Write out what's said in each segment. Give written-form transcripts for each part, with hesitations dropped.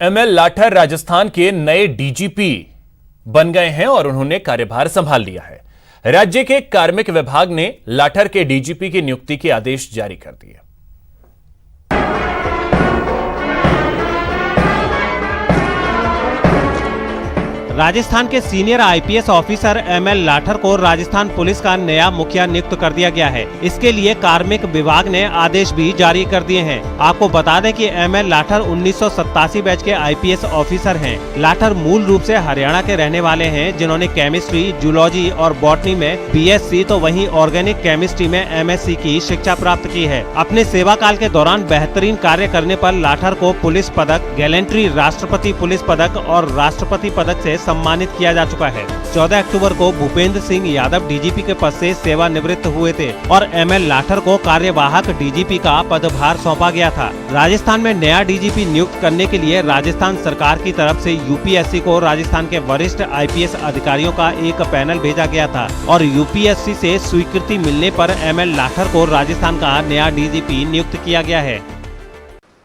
ML Lathar Rajasthan के नए DGP बन गए हैं और उन्होंने कार्यभार संभाल लिया है। राज्य के कार्मिक विभाग ने लाठर के डीजीपी की नियुक्ति के आदेश जारी कर दिए। राजस्थान के senior IPS officer ML Lather को राजस्थान पुलिस का नया मुखिया नियुक्त कर दिया गया है। इसके लिए कार्मिक विभाग ने आदेश भी जारी कर दिए हैं। आपको बता दें कि एमएल लाठर 1987 बैच के आईपीएस ऑफिसर हैं। लाठर मूल रूप से हरियाणा के रहने वाले हैं, जिन्होंने केमिस्ट्री, जूलॉजी और बॉटनी में बीएससी तो वहीं ऑर्गेनिक केमिस्ट्री में एमएससी की शिक्षा प्राप्त की है। अपने सेवा काल के दौरान बेहतरीन कार्य करने पर लाठर को पुलिस पदक, गैलेंट्री राष्ट्रपति पुलिस पदक और राष्ट्रपति पदक से सम्मानित किया जा चुका है। 14 अक्टूबर को भूपेंद्र सिंह यादव डीजीपी के पद से सेवानिवृत्त हुए थे और एमएल लाठर को कार्यवाहक डीजीपी का पदभार सौंपा गया था। राजस्थान में नया डीजीपी नियुक्त करने के लिए राजस्थान सरकार की तरफ से यूपीएससी को राजस्थान के वरिष्ठ आईपीएस अधिकारियों का एक पैनल भेजा गया था और यूपीएससी से स्वीकृति मिलने पर एमएल लाठर को राजस्थान का नया डीजीपी नियुक्त किया गया है।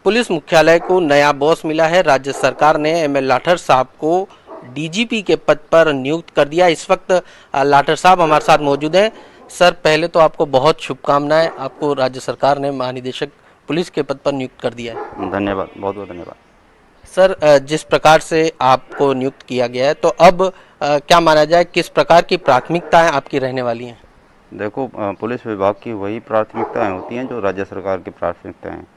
पुलिस मुख्यालय को नया बॉस मिला है। राज्य सरकार ने एमएल लाठर साहब को डीजीपी के पद पर नियुक्त कर दिया। इस वक्त लाठर साहब हमारे साथ मौजूद हैं। सर, पहले तो आपको बहुत शुभकामनाएं। आपको राज्य सरकार ने महानिदेशक पुलिस के पद पर नियुक्त कर दिया है। धन्यवाद, बहुत बहुत धन्यवाद। सर, जिस प्रकार से आपको नियुक्त किया गया है, तो अब क्या माना जाए, किस प्रकार की प्राथमिकताएं आपकी रहने वाली हैं? देखो, पुलिस विभाग की वही प्राथमिकताएं होती हैं जो राज्य सरकार की प्राथमिकताएं हैं।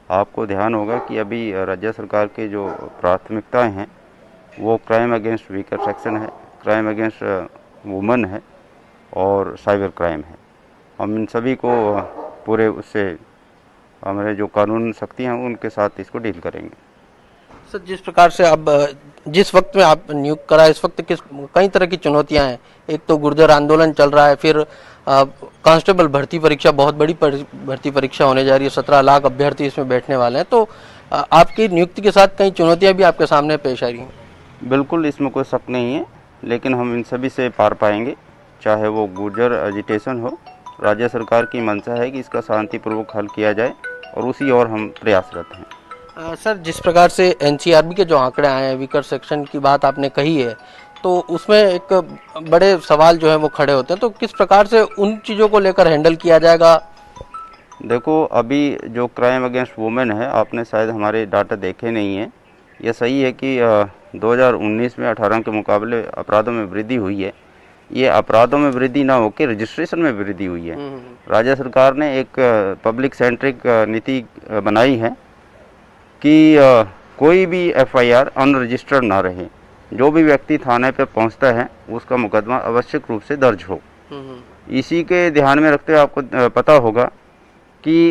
आपको ध्यान होगा कि अभी राज्य सरकार की जो प्राथमिकताएं हैं वो क्राइम अगेंस्ट वीकर सेक्शन है, क्राइम अगेंस्ट वुमन है और साइबर क्राइम है। हम इन सभी को पूरे उससे हमारे जो कानून शक्तियाँ हैं उनके साथ इसको डील करेंगे। सर, जिस प्रकार से अब जिस वक्त में आप नियुक्त करा, इस वक्त कई तरह की चुनौतियां हैं। एक तो गुर्जर आंदोलन चल रहा है, फिर कांस्टेबल भर्ती परीक्षा, बहुत बड़ी भर्ती परीक्षा होने जा रही है। 17 लाख अभ्यर्थी इसमें बैठने वाले हैं। तो आपकी नियुक्ति के साथ कई चुनौतियां भी आपके सामने पेश आ रही हैं। बिल्कुल, इसमें कोई शक नहीं है, लेकिन हम इन सभी से पार पाएंगे। चाहे वो गुर्जर एजिटेशन हो, राज्य सरकार की मंशा है कि इसका शांतिपूर्वक हल किया जाए और उसी ओर हम प्रयासरत हैं। सर, जिस प्रकार से एनसीआरबी के जो आंकड़े आए हैं, वीकर सेक्शन की बात आपने कही है, तो उसमें एक बड़े सवाल जो है वो खड़े होते हैं। तो किस प्रकार से उन चीज़ों को लेकर हैंडल किया जाएगा? देखो, अभी जो क्राइम अगेंस्ट वुमेन है, आपने शायद हमारे डाटा देखे नहीं है। यह सही है कि 2019 में 18 के मुकाबले अपराधों में वृद्धि हुई है। ये अपराधों में वृद्धि ना होकर रजिस्ट्रेशन में वृद्धि हुई है। राज्य सरकार ने एक पब्लिक सेंट्रिक नीति बनाई है कि कोई भी एफआईआर अनरजिस्टर्ड ना रहे। जो भी व्यक्ति थाने पे पहुंचता है उसका मुकदमा आवश्यक रूप से दर्ज हो। इसी के ध्यान में रखते हुए आपको पता होगा कि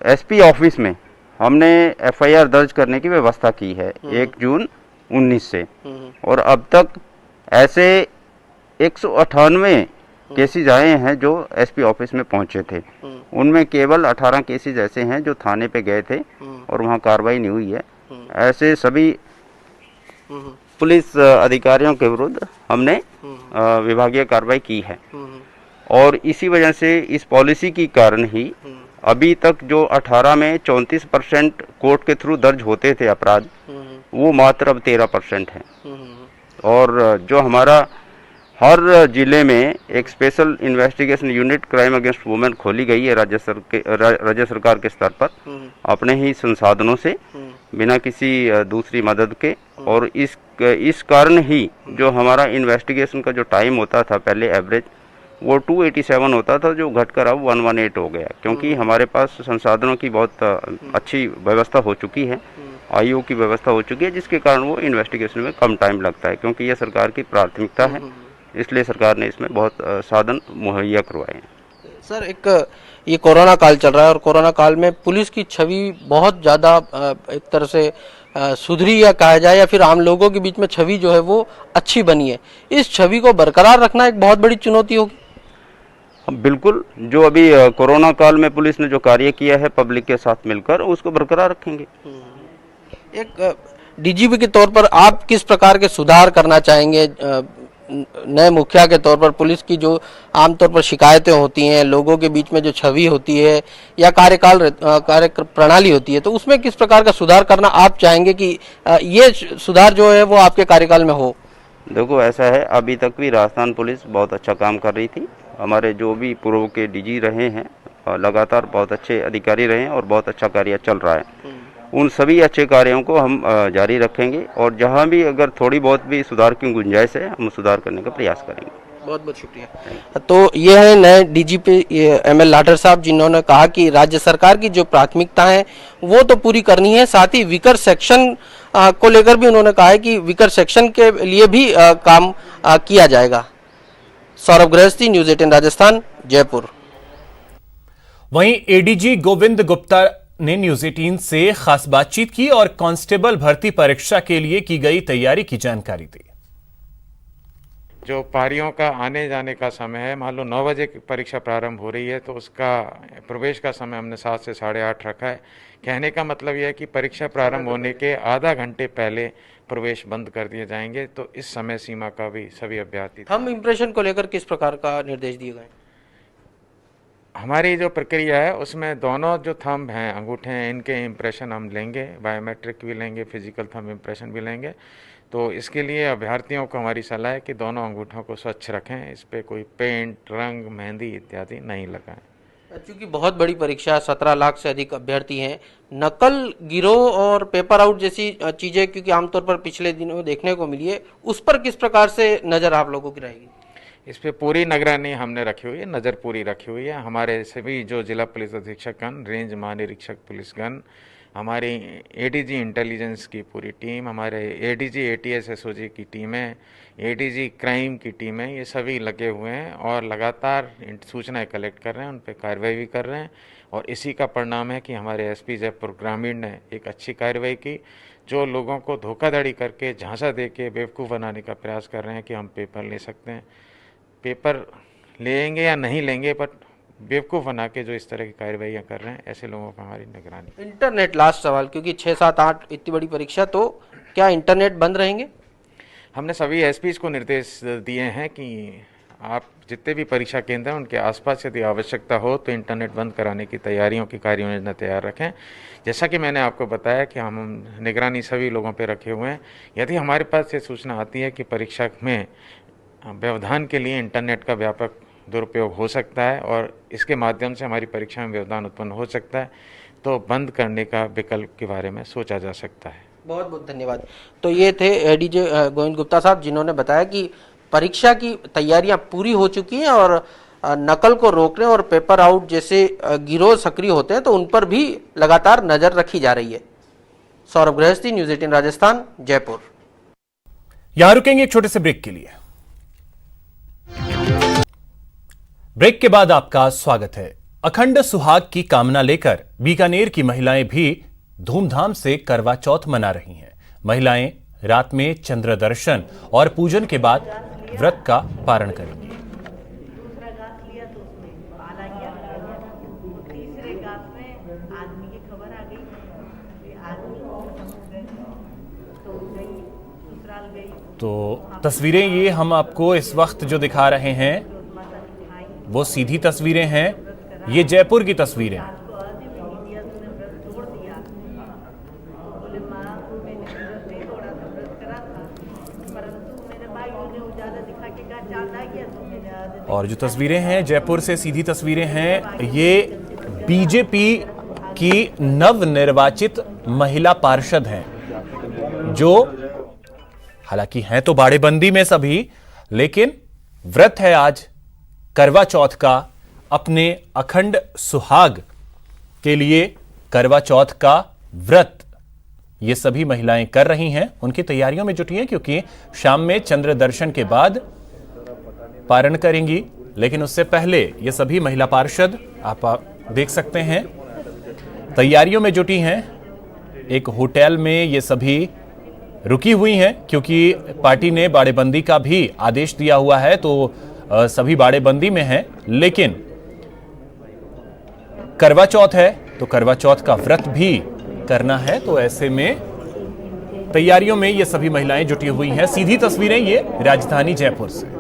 एसपी ऑफिस में हमने एफआईआर दर्ज करने की व्यवस्था की है 1 जून 19 से, और अब तक ऐसे 198 केसेज आए हैं जो एसपी ऑफिस में पहुंचे थे। उनमें केवल 18 केसेज ऐसे हैं जो थाने पे गए थे और वहां कार्रवाई नहीं हुई है। ऐसे सभी पुलिस अधिकारियों के विरुद्ध हमने विभागीय कार्रवाई की है और इसी वजह से इस पॉलिसी के कारण ही अभी तक जो 18 में 34% कोर्ट के थ्रू दर्ज होते थे अपराध, वो मात्र अब 13% है। और जो हमारा हर जिले में एक special investigation unit crime against women खोली गई है राज्य सरकार के स्तर पर, अपने ही संसाधनों से, बिना किसी दूसरी मदद के। और इस कारण ही जो हमारा इन्वेस्टिगेशन का जो टाइम होता था पहले एवरेज, वो 287 होता था, जो घटकर अब 118 हो गया, क्योंकि हमारे पास संसाधनों की बहुत अच्छी व्यवस्था हो चुकी है, आईओ की व्यवस्था हो चुकी है, जिसके कारण वो इन्वेस्टिगेशन में कम टाइम लगता है, क्योंकि यह सरकार की प्राथमिकता है। इसलिए सरकार ने इसमें बहुत साधन मुहैया करवाए हैं। सर, एक ये कोरोना काल चल रहा है और कोरोना काल में पुलिस की छवि बहुत ज़्यादा एक तरह से सुधरी या कहा जाए, या फिर आम लोगों के बीच में छवि जो है वो अच्छी बनी है। इस छवि को बरकरार रखना एक बहुत बड़ी चुनौती होगी। बिल्कुल, जो अभी कोरोना काल में पुलिस ने जो कार्य किया है पब्लिक के साथ मिलकर, उसको बरकरार रखेंगे। एक डीजीपी के तौर पर आप किस प्रकार के सुधार करना चाहेंगे नए मुखिया के तौर पर पुलिस की जो आमतौर पर शिकायतें होती हैं, लोगों के बीच में जो छवि होती है या कार्य प्रणाली होती है, तो उसमें किस प्रकार का सुधार करना आप चाहेंगे कि ये सुधार जो है वो आपके कार्यकाल में हो? देखो ऐसा है, अभी तक भी राजस्थान पुलिस बहुत अच्छा काम कर रही थी। हमारे जो भी पूर्व के डीजी रहे हैं लगातार बहुत अच्छे अधिकारी रहे हैं और बहुत अच्छा कार्य चल रहा है। उन सभी अच्छे कार्यों को हम जारी रखेंगे और जहां भी अगर थोड़ी बहुत भी सुधार की गुंजाइश है हम सुधार करने का प्रयास करेंगे। बहुत बहुत शुक्रिया। तो ये है नए डीजीपी एमएल लाठर साहब, जिन्होंने कहा कि राज्य सरकार की जो प्राथमिकता है वो तो पूरी करनी है, साथ ही विकर सेक्शन को लेकर भी उन्होंने कहा है कि विकर सेक्शन के लिए भी काम किया जाएगा। सौरभ गृहस्थी, न्यूज़ 18 राजस्थान, जयपुर। वहीं एडीजी गोविंद गुप्ता ने न्यूज़ 18 से खास बातचीत की और कांस्टेबल भर्ती परीक्षा के लिए की गई तैयारी की जानकारी दी। जो पारियों का आने जाने का समय है, मान लो 9 बजे परीक्षा प्रारंभ हो रही है तो उसका प्रवेश का समय हमने 7 से 8:30 रखा है। कहने का मतलब यह है कि परीक्षा प्रारंभ होने के आधा घंटे पहले प्रवेश बंद कर दिए जाएंगे, तो इस समय सीमा का भी सभी अभ्यर्थी। थंब इम्प्रेशन को लेकर किस प्रकार का निर्देश दिए गए? हमारी जो प्रक्रिया है उसमें दोनों जो थंब हैं, अंगूठे हैं, इनके इम्प्रेशन हम लेंगे, बायोमेट्रिक भी लेंगे, फिजिकल थंब इम्प्रेशन भी लेंगे। तो इसके लिए अभ्यर्थियों को हमारी सलाह है कि दोनों अंगूठों को स्वच्छ रखें, इस पर कोई पेंट, रंग, मेहंदी इत्यादि नहीं लगाएं। क्योंकि बहुत बड़ी परीक्षा, 17 लाख से अधिक अभ्यर्थी हैं, नकल गिरोह और पेपर आउट जैसी चीजें क्योंकि आमतौर पर पिछले दिनों देखने को मिली है, उस पर किस प्रकार से नजर आप लोगों की रहेगी? इस पे पूरी निगरानी हमने रखी हुई है, नज़र पूरी रखी हुई है। हमारे सभी जो जिला पुलिस अधीक्षकगण, रेंज महानिरीक्षक पुलिसगण, हमारी एडीजी इंटेलिजेंस की पूरी टीम, हमारे एडीजी एटीएस एसओजी की टीमें, एडीजी क्राइम की टीमें, ये सभी लगे हुए हैं और लगातार सूचनाएं कलेक्ट कर रहे हैं, उन पर कार्रवाई भी कर रहे हैं। और इसी का परिणाम है कि हमारे एसपी जयपुर ग्रामीण ने एक अच्छी कार्रवाई की। जो लोगों को धोखाधड़ी करके, झांसा दे के बेवकूफ़ बनाने का प्रयास कर रहे हैं कि हम पेपर ले सकते हैं, पेपर लेंगे या नहीं लेंगे, बट बेवकूफ़ बना के जो इस तरह की कार्रवाइयाँ कर रहे हैं, ऐसे लोगों का हमारी निगरानी। इंटरनेट, लास्ट सवाल, क्योंकि 6, 7, 8 इतनी बड़ी परीक्षा, तो क्या इंटरनेट बंद रहेंगे? हमने सभी एसपीज को निर्देश दिए हैं कि आप जितने भी परीक्षा केंद्र हैं उनके आसपास यदि आवश्यकता हो तो इंटरनेट बंद कराने की तैयारियों की कार्य योजना तैयार रखें। जैसा कि मैंने आपको बताया कि हम निगरानी सभी लोगों पर रखे हुए हैं। यदि हमारे पास ये सूचना आती है कि परीक्षा में व्यवधान के लिए इंटरनेट का व्यापक दुरुपयोग हो सकता है और इसके माध्यम से हमारी परीक्षा में व्यवधान उत्पन्न हो सकता है, तो बंद करने का विकल्प के बारे में सोचा जा सकता है। बहुत बहुत धन्यवाद। तो ये थे एडीजे गोविंद गुप्ता साहब, जिन्होंने बताया कि परीक्षा की तैयारियां पूरी हो चुकी हैं और नकल को रोकने और पेपर आउट जैसे गिरोह सक्रिय होते हैं तो उन पर भी लगातार नजर रखी जा रही है। सौरभ गृहस्थी, न्यूज़ 18 राजस्थान, जयपुर। यहां रुकेंगे एक छोटे से ब्रेक के लिए। ब्रेक के बाद आपका स्वागत है। अखंड सुहाग की कामना लेकर बीकानेर की महिलाएं भी धूमधाम से करवा चौथ मना रही हैं। महिलाएं रात में चंद्र दर्शन और पूजन के बाद व्रत का पारण करेंगी। दूसरा घास लिया तो उसमें पाला गया, तीसरे घास में आदमी की खबर आ गई कि आदमी खत्म हो गए, तो गई ससुराल गई। तो तस्वीरें ये हम आपको इस वक्त जो दिखा रहे हैं वो सीधी तस्वीरें हैं। ये जयपुर की तस्वीरें हैं। और जो तस्वीरें हैं जयपुर से सीधी तस्वीरें हैं, ये बीजेपी की नवनिर्वाचित महिला पार्षद हैं, जो हालांकि हैं तो बाड़ेबंदी में सभी, लेकिन व्रत है आज करवा चौथ का। अपने अखंड सुहाग के लिए करवा चौथ का व्रत ये सभी महिलाएं कर रही हैं, उनकी तैयारियों में जुटी हैं, क्योंकि शाम में चंद्र दर्शन के बाद पारण करेंगी। लेकिन उससे पहले ये सभी महिला पार्षद आप देख सकते हैं तैयारियों में जुटी हैं। एक होटल में ये सभी रुकी हुई हैं, क्योंकि पार्टी ने बाड़ेबंदी का भी आदेश दिया हुआ है, तो सभी बाड़ेबंदी में हैं। लेकिन करवा चौथ है तो करवा चौथ का व्रत भी करना है, तो ऐसे में तैयारियों में ये सभी महिलाएं जुटी हुई हैं। सीधी तस्वीरें ये राजधानी जयपुर से।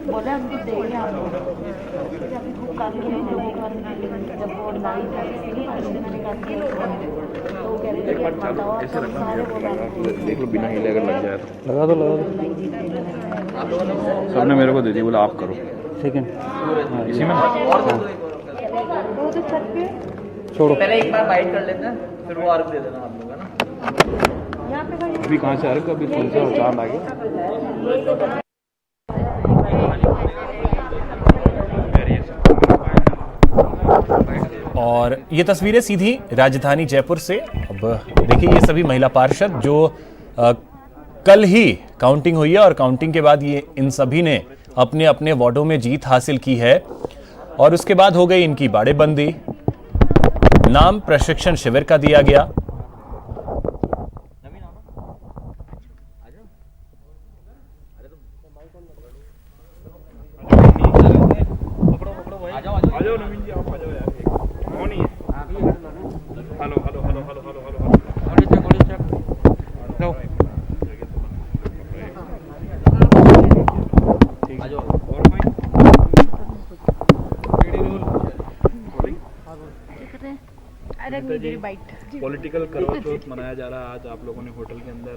बोले हमको देंगे आप लोग अभी खूब काम किए जब वो लाई तो कह रहे थे देख लो बिना हिले अगर लग जाए तो लगा दो सबने मेरे को दे दी, बोला आप करो सेकंड इसी में छोड़ो पहले एक बार बाइट कर लेते हैं फिर वो अर्घ दे देना आप लोग, है ना। अभी कहाँ से अर्घ, अभी फूल से चांद आ गया। और ये तस्वीरें सीधी राजधानी जयपुर से। अब देखिए ये सभी महिला पार्षद जो कल ही काउंटिंग हुई है और काउंटिंग के बाद ये इन सभी ने अपने अपने वार्डों में जीत हासिल की है और उसके बाद हो गई इनकी बाड़ेबंदी। नाम प्रशिक्षण शिविर का दिया गया। पॉलिटिकल करवा चौथ मनाया जा रहा है आज। आप लोगों ने होटल के अंदर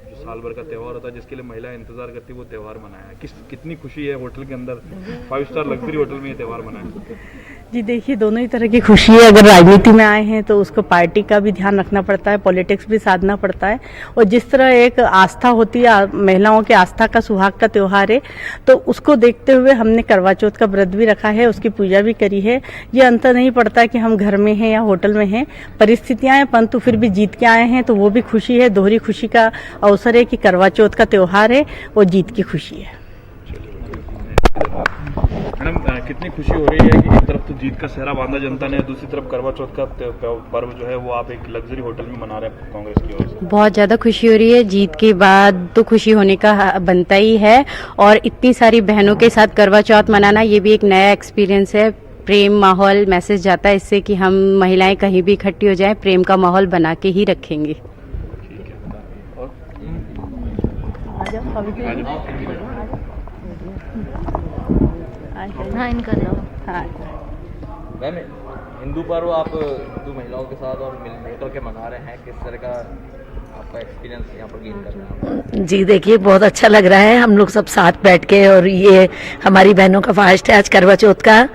जो साल भर का त्यौहार होता है जिसके लिए महिलाएं इंतजार करती है वो त्यौहार मनाया है। कितनी खुशी है होटल के अंदर 5 स्टार लग्जरी होटल में ये त्यौहार मनाया। जी देखिए, दोनों ही तरह की खुशी है। अगर राजनीति में आए हैं तो उसको पार्टी का भी ध्यान रखना पड़ता है, पॉलिटिक्स भी साधना पड़ता है। और जिस तरह एक आस्था होती है, महिलाओं के आस्था का सुहाग का त्योहार है, तो उसको देखते हुए हमने करवा चौथ का व्रत भी रखा है, उसकी पूजा भी करी है। ये अंतर नहीं पड़ता कि हम घर में हैं या होटल में हैं, परिस्थितियां हैं, परंतु फिर भी जीत के आए हैं तो वो भी खुशी है। दोहरी खुशी का अवसर है कि करवा चौथ का त्योहार है और जीत की खुशी है। मैडम कितनी खुशी हो रही है कि एक तरफ तो जीत का सेहरा बांधा जनता ने, दूसरी तरफ करवा चौथ का पर्व जो है वो आप एक लग्जरी होटल में मना रहे हैं कांग्रेस की ओर से। बहुत ज्यादा खुशी हो रही है। जीत के बाद तो खुशी होने का बनता ही है और इतनी सारी बहनों के साथ करवा चौथ मनाना ये भी एक नया एक्सपीरियंस है। प्रेम माहौल मैसेज जाता है इससे कि हम महिलाएं कहीं भी इकट्ठी हो जाएं, प्रेम का माहौल बना के ही रखेंगे। हाँ इनका दो। हाँ मैम हिंदू पर्व आप हिंदू महिलाओं के साथ और मिलकर के मना रहे हैं, किस तरह का आपका एक्सपीरियंस यहाँ पर गेन कर रहे हैं? जी देखिए, बहुत अच्छा लग रहा है। हम लोग सब साथ बैठ के, और ये हमारी बहनों का फास्ट है आज करवा चौथ का।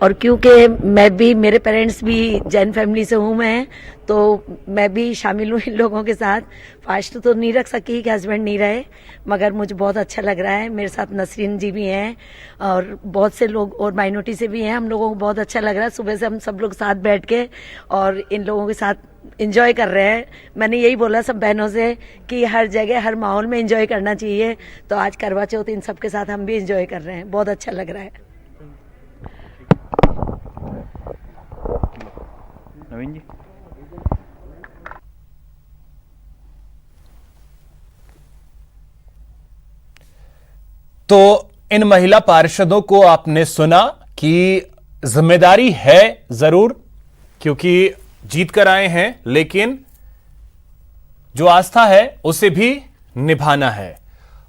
और क्योंकि मैं भी, मेरे पेरेंट्स भी जैन फैमिली से हूँ मैं, तो मैं भी शामिल हूँ इन लोगों के साथ। फास्ट तो नहीं रख सकी कि हस्बैंड नहीं रहे, मगर मुझे बहुत अच्छा लग रहा है। मेरे साथ नसरीन जी भी हैं और बहुत से लोग और माइनॉरिटी से भी हैं। हम लोगों को बहुत अच्छा लग रहा है। सुबह से हम सब लोग साथ बैठ के और इन लोगों के साथ एंजॉय कर रहे हैं। मैंने यही बोला सब बहनों से कि हर जगह हर माहौल में एंजॉय करना चाहिए, तो आज करवा चौथ इन सब के साथ हम भी एंजॉय कर रहे हैं। बहुत अच्छा लग रहा है। नवीन जी, तो इन महिला पार्षदों को आपने सुना कि जिम्मेदारी है जरूर, क्योंकि जीत कर आए हैं, लेकिन जो आस्था है उसे भी निभाना है।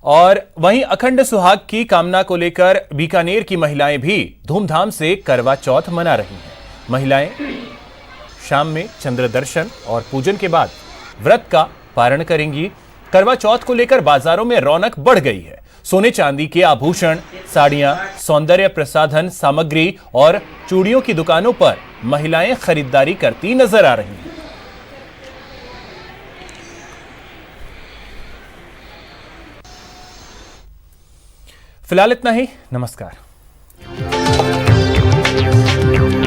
और वहीं अखंड सुहाग की कामना को लेकर बीकानेर की महिलाएं भी धूमधाम से करवा चौथ मना रही हैं। महिलाएं शाम में चंद्र दर्शन और पूजन के बाद व्रत का पारण करेंगी। करवा चौथ को लेकर बाजारों में रौनक बढ़ गई है। सोने चांदी के आभूषण, साड़ियां, सौंदर्य प्रसाधन सामग्री और चूड़ियों की दुकानों पर महिलाएं खरीदारी करती नजर आ रही हैं। फिलहाल इतना ही। नमस्कार। हैं।